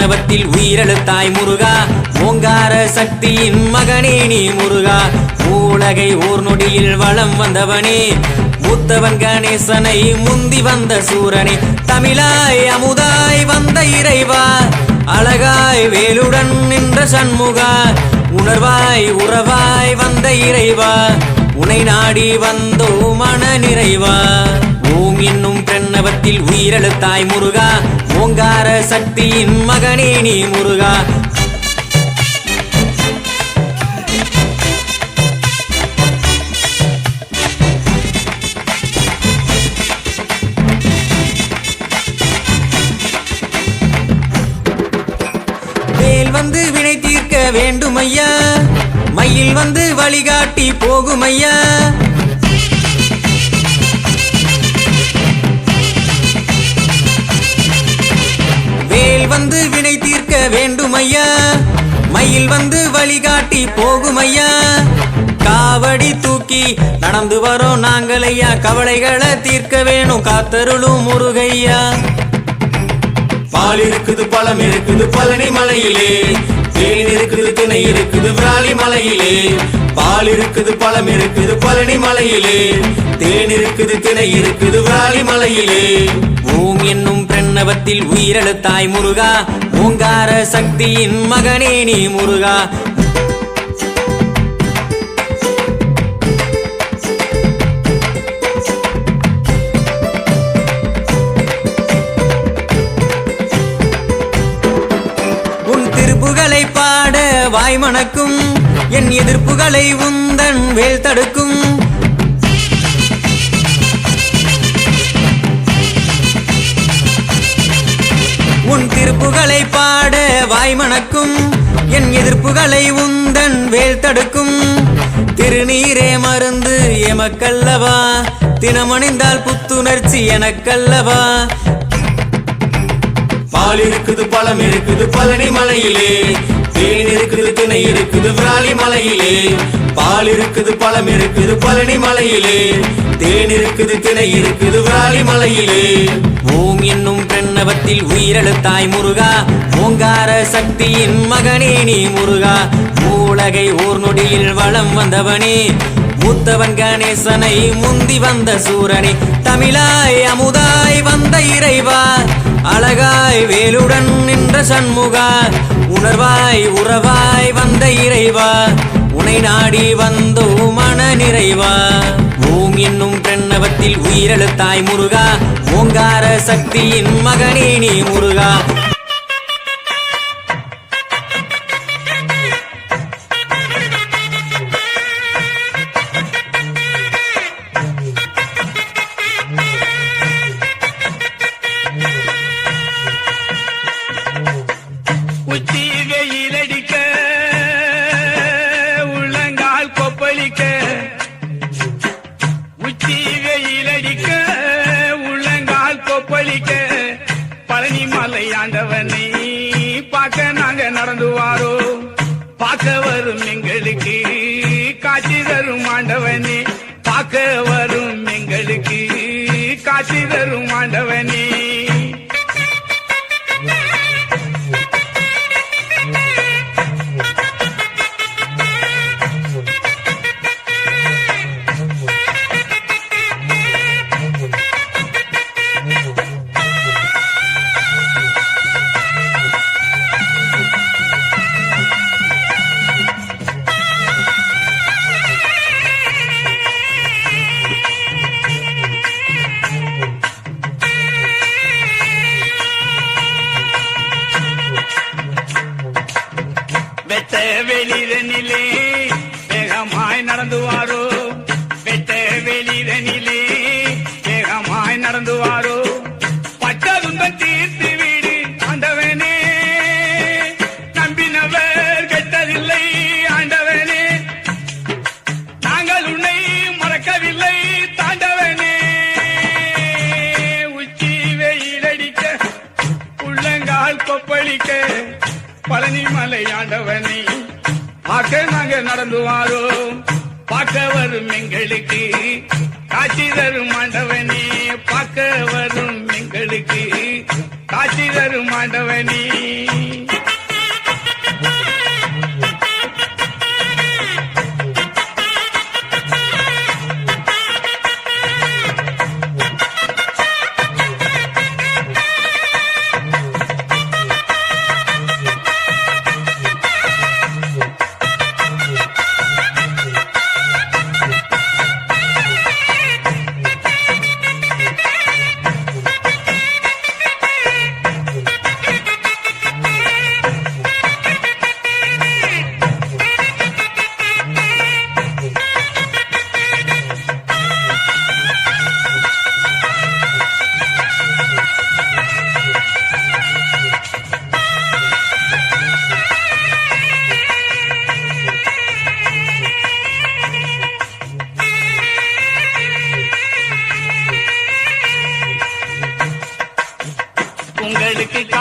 பிரணவத்தில் உயிரெழுத்தாய் முருகா, ஓங்கார சக்தியின் மகனே நீ முருகா. உலகை ஓர் நொடியில் வளம் வந்தவனே, மூத்தவன் கணேசனை முந்தி வந்த சூரனே. தமிழாய் அமுதாய் வந்த இறைவா, அழகாய் வேலுடன் நின்ற சண்முகா. உணர்வாய் உறவாய் வந்த இறைவா, உனை நாடி வந்தோ மன நிறைவா. ஓம் என்னும் பிரணவத்தில் உயிரெழுத்தாய் முருகா, ஓங்கார சக்தியின் மகனே நீ முருகா. வேல் வந்து வினை தீர்க்க வேண்டும் ஐயா, மயில் வந்து வழிகாட்டி போகும் ஐயா. வேல் வந்து வினை தீர்க்க வேண்டும் ஐயா, மயில் வந்து வழிகாட்டி போகும் ஐயா. காவடி தூக்கி நடந்து வரோம் நாங்கள் ஐயா, கவலைகளை தீர்க்க வேணும் காத்தருளும் முருகையா. பால் இருக்குது பழம் இருக்குது பழனி மலையிலே, தேன் இருக்குது திணை இருக்குது விராலி மலையிலே. பால் இருக்குது பழம் இருக்குது பழனி மலையிலே, தேன் இருக்குது திணை இருக்குது விராலி மலையிலே. ஓம் என்னும் பிரணவத்தில் உயிரெழுத்தாய் முருகா, ஓங்கார சக்தியின் மகனே நீ முருகா. திருப்புகளை பாட வாய் மணக்கும், என் எதிர்ப்புகளை உந்தன் வேல் தடுக்கும். உன் திருப்புகளை பாட வாய் மணக்கும், என் எதிர்ப்புகளை உந்தன் வேல் தடுக்கும். திருநீரே மருந்து எமக்கல்லவா, தினமணிந்தால் புத்துணர்ச்சி எனக்கல்லவா. பால் இருக்குது பழம் இருக்குது பழனி மலையிலே, தேன் இருக்குது திணை இருக்குது விராலி மலையிலே. பால் இருக்குது பழம் இருக்குது பழனி மலையிலே, தேன் இருக்குது திணை இருக்குது விராலி மலையிலே. ஓம் என்னும் பிரணவத்தில் உயிரெழுத்தாய் முருகா, ஓங்கார சக்தியின் மகனே நீ முருகா. உலகை ஓர் நொடியில் வளம் வந்தவனே, மூத்தவன் கணேசனை முந்தி வந்த சூரனே. தமிழாய் அமுதாய் வந்த இறைவா, அழகாய் வேலுடன் நின்ற சண்முகா. உணர்வாய் உறவாய் வந்த இறைவா, உனை நாடி வந்தோ மன நிறைவா. ஓம் என்னும் பிரணவத்தில் உயிரெழுத்தாய் முருகா, ஓங்கார சக்தியின் மகனே நீ முருகா. உச்சிகையிலடிக்க உள்ளங்கால் கொப்பளிக்க, உச்சிகையிலடிக்க உள்ளங்கால் கொப்பளிக்க. பழனி மலை ஆண்டவனை பார்க்க நாங்க நடந்து வாரோ, பார்க்க வரும் எங்களுக்கு காட்சி தரும் ஆண்டவனே. பார்க்க வரும் எங்களுக்கு காட்சி தரும் ஆண்டவனே. வெட்ட வெளிரனிலே வேகமாய் நடந்து வாரோ, வெட்ட வெளிரனிலே வேகமாய் நடந்து வாரோ. பட்ட துன்பம் தீர்த்து வீடு ஆண்டவனே, நம்பினவர் கெட்டதில்லை ஆண்டவனே. நாங்கள் உன்னை மறக்கவில்லை தாண்டவனே. உச்சி வெயிலடிக்க உள்ளங்கால் கொப்பளிக்க, பழனி மலை ஆண்டவனை பார்க்க நாங்க நடந்து வாரோம். பார்க்க வரும் எங்களுக்கு காட்சி தரும் ஆண்டவனே. பார்க்க வரும் எங்களுக்கு காட்சி தரும் ஆண்டவனே.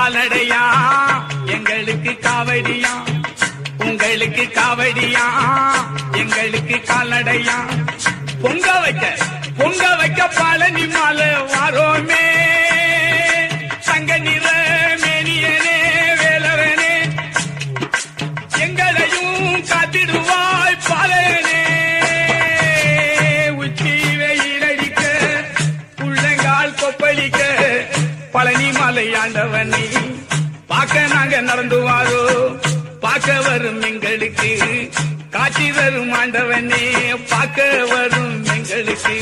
கால்நடையா எங்களுக்கு காவடியா உங்களுக்கு காவடியா எங்களுக்கு கால்நடையா பொங்க வைக்க பழனி மாலை வாரோமே தங்க நிற மேனியனே வேலவனே எங்களையும் காத்திடுவாய் பாலனே உச்சி வெயிலடிக்க உள்ளங்கால் கொப்பளிக்க பழனி மலை ஆண்டவனை பார்க்க நாங்க நடந்து வாரோ பார்க்க வரும் எங்களுக்கு காட்சி தரும் ஆண்டவனே பார்க்க வரும் எங்களுக்கு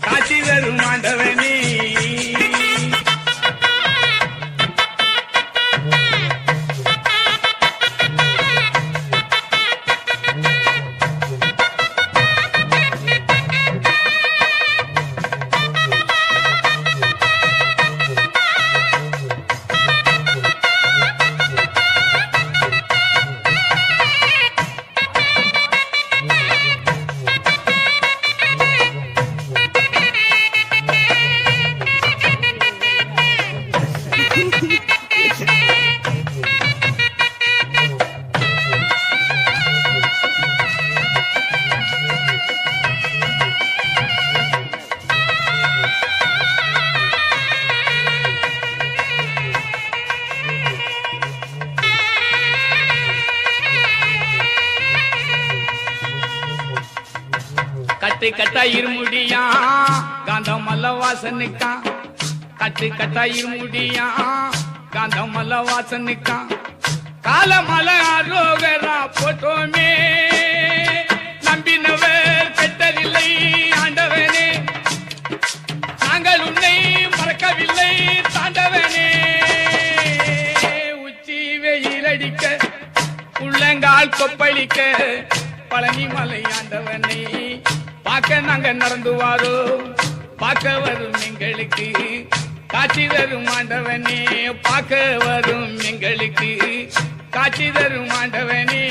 காட்சி தரும் ஆண்டவனே கட்டு கட்டா இருமுடியா காந்தம் மல்ல வாசனுக்கா கட்டு கட்டா இருமுடியா காந்தம் மல்ல வாசனுக்கா காலமல ஆரோகரா போட்டோமே நம்பினவர் கெட்டதில்லை ஆண்டவனே நாங்கள் உன்னை மறக்கவில்லை தாண்டவனே உச்சி வெயிலடிக்க உள்ளங்கால் கொப்பளிக்க பழனி மலை ஆண்டவனை பார்க்க நாங்க நடந்து வாரோ பார்க்க வரும் எங்களுக்கு காட்சி தரும் ஆண்டவனே பார்க்க வரும் எங்களுக்கு காட்சி தரும் ஆண்டவனே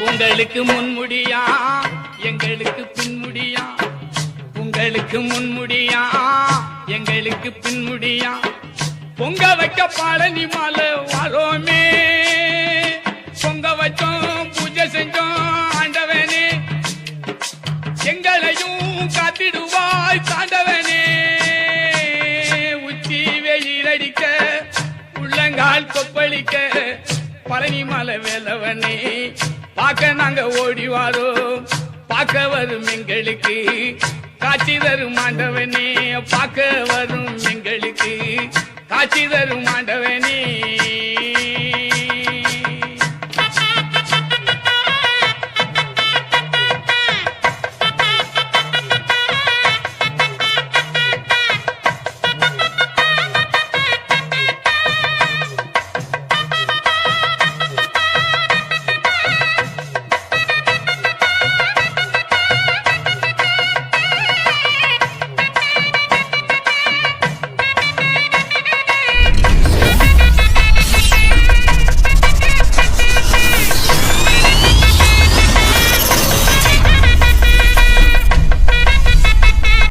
உங்களுக்கு முன்முடியா எங்களுக்கு பின்முடியா உங்களுக்கு முன்முடியா எங்களுக்கு பின்முடியா பொங்க வைக்க பழனி மாலை வாரோமே பொங்க வச்சோம் பூஜை செஞ்சோம் ஆண்டவனே எங்களையும் காத்திடுவாய் தாண்டவனே உச்சி வெயிலடிக்க உள்ளங்கால் கொப்பளிக்க பழனி மலை வேலவனே பார்க்க நாங்க ஓடி வாரோம் பார்க்க வரும் எங்களுக்கு காட்சி தரும் ஆண்டவனே பார்க்க வரும் எங்களுக்கு காட்சி தரும் ஆண்டவனே